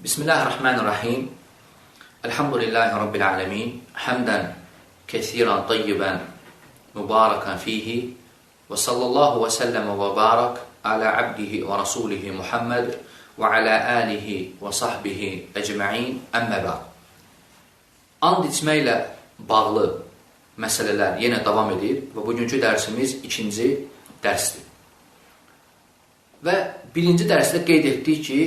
Bismillahirrahmanirrahim. Elhamdülillahi Rabbil alemin. Hamdan kesiran tayyiban mübarakan fihi. Ve sallallahu ve sellem ve barak ala abdihi ve rasulihi Muhammed ve ala alihi ve sahbihi ecma'in. Əmmə ba'd. And içməklə bağlı məsələlər yenə davam edir və bugünkü dərsimiz ikinci dərsdir. Və birinci dərsdə qeyd etdik ki,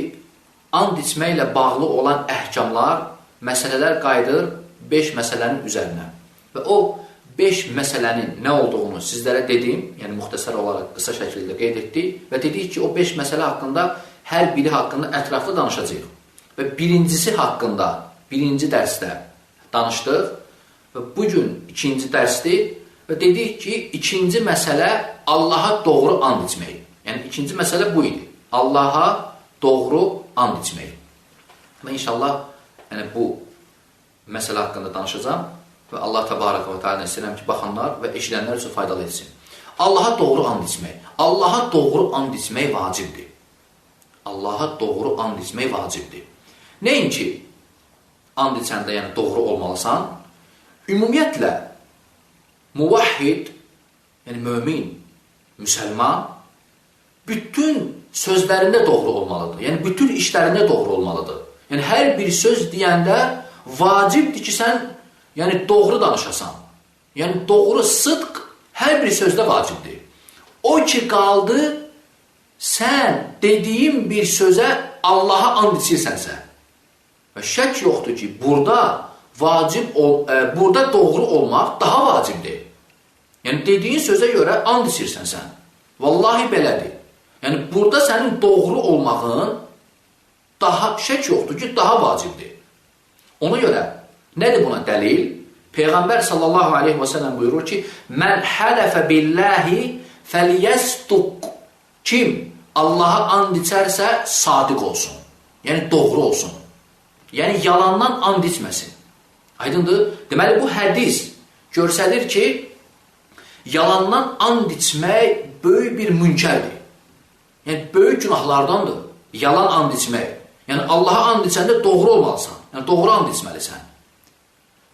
and içməklə bağlı olan əhkamlar, məsələlər qayıdır 5 məsələnin üzərinə. Və o 5 məsələnin nə olduğunu sizlərə dedim, yəni müxtəsər olaraq qısa şəkildə qeyd etdik və dedik ki, o 5 məsələ haqqında hər biri haqqında ətraflı danışacağıq. Və birincisi haqqında birinci dərsdə danışdıq və bugün ikinci dərsdir və dedik ki, ikinci məsələ Allaha doğru and içmək. Yəni ikinci məsələ bu idi. Allaha doğru and içmək. Və inşallah yəni, bu məsələ haqqında danışacağım və Allah təbarək və teala istəyirəm ki, baxanlar və eşidənlər üçün faydalı etsin. Allaha doğru and içmək. Allaha doğru and içmək vacibdir. Allaha doğru and içmək vacibdir. Nəinki and içəndə yəni doğru olmalısan, ümumiyyətlə muvahhid, yəni mömin, müsəlman, bütün sözlərində doğru olmalıdır. Yəni, bütün işlərində doğru olmalıdır. Yəni, hər bir söz deyəndə vacibdir ki, sən yəni, doğru danışasan. Yəni, doğru sıdq hər bir sözdə vacibdir. O ki, qaldı, sən dediyin bir sözə Allaha and içirsənsə və şək yoxdur ki, burada doğru olmaq daha vacibdir. Yəni, dediyin sözə görə and içirsən sən. Vallahi belədir. Yəni, burada sənin doğru olmağın daha şək yoxdur ki, daha vacibdir. Ona görə, nədir buna dəlil? Peyğəmbər sallallahu aleyhi və sələm buyurur ki, Mən hələfə billahi fəliyəstuq. Kim Allaha and içərsə, sadiq olsun. Yəni, doğru olsun. Yəni, yalandan and içməsin. Aydındır? Deməli, bu hədis görsəlir ki, yalandan and içmək böyük bir münkərdir. Yəni, böyük günahlardandır. Yalan and içmək. Yəni, Allaha and içəndə doğru olmalısan. Yəni, doğru and içməlisən.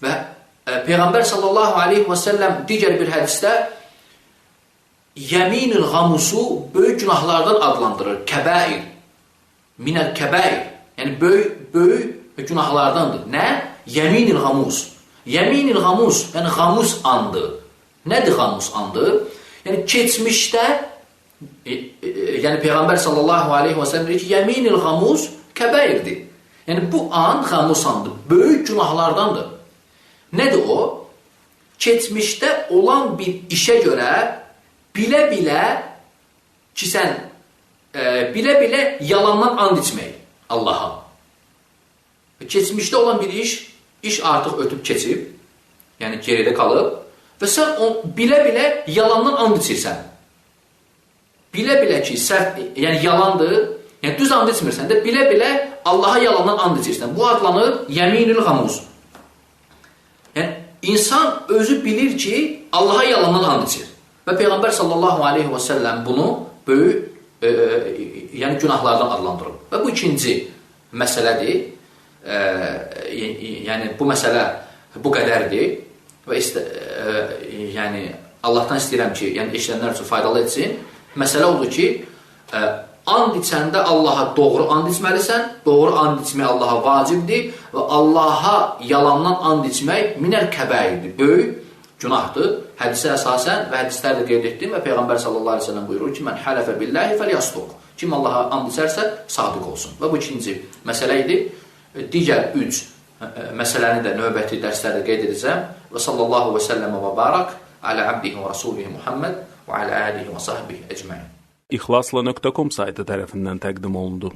Və Peyğəmbər sallallahu aleyhi və səlləm digər bir hədisdə Yəminül Qamusu böyük günahlardan adlandırır. Kəbəir. Minəl kəbəir. Yəni, böyük günahlardandır. Nə? Yəminül Qamus. Yəminül Qamus, yəni Qamus andı. Nədir Qamus andı? Yəni, keçmişdə yəni Peyğəmbər sallallahu aleyhi və səlləm deyir ki, Yəminil Qamus kəbəirdir. Yəni, bu an Qamus andır. Böyük günahlardandır. Nədir o? Keçmişdə olan bir işə görə bilə-bilə ki, sən bilə-bilə yalandan and içmək Allaha. Keçmişdə olan bir iş artıq ötüb keçib, yəni geridə qalıb və sən bilə-bilə yalandan and içirsən. Bilə-bilə ki, yəni yalandır, yəni düz and içmirsən də, bilə-bilə Allaha yalandan and içirsən. Bu adlanır Yəminül Qamus. Yəni, insan özü bilir ki, Allaha yalandan and içir. Və Peyğəmbər sallallahu aleyhi və səlləm bunu böyük yəni günahlardan adlandırır. Və bu ikinci məsələdir. Yəni, bu məsələ bu qədərdir. Və yəni, Allahdan istəyirəm ki, yəni eşidənlər üçün faydalı etsin. Məsələ odur ki, and içəndə Allaha doğru and içməlisən, doğru and içmək Allaha vacibdir və Allaha yalandan and içmək minəl kəbəirdir, böyük günahdır. Hədisə əsasən və hədislərdə qeyd etdim və Peyğəmbər sallallahu aleyhi ve sellem buyurur ki, Mən hələfə billahi fəliyəstuq. Kim Allaha and içərsə, sadiq olsun. Və bu ikinci məsələ idi. Digər 3 məsələni də növbəti dərslərdə qeyd edəcəm. Və sallallahu və səlləmə və barak alə abdihi və rasulihi Muhammed və alə alihi və sahbihi ecmain. İxlasla.com saytı tərəfindən təqdim olundu.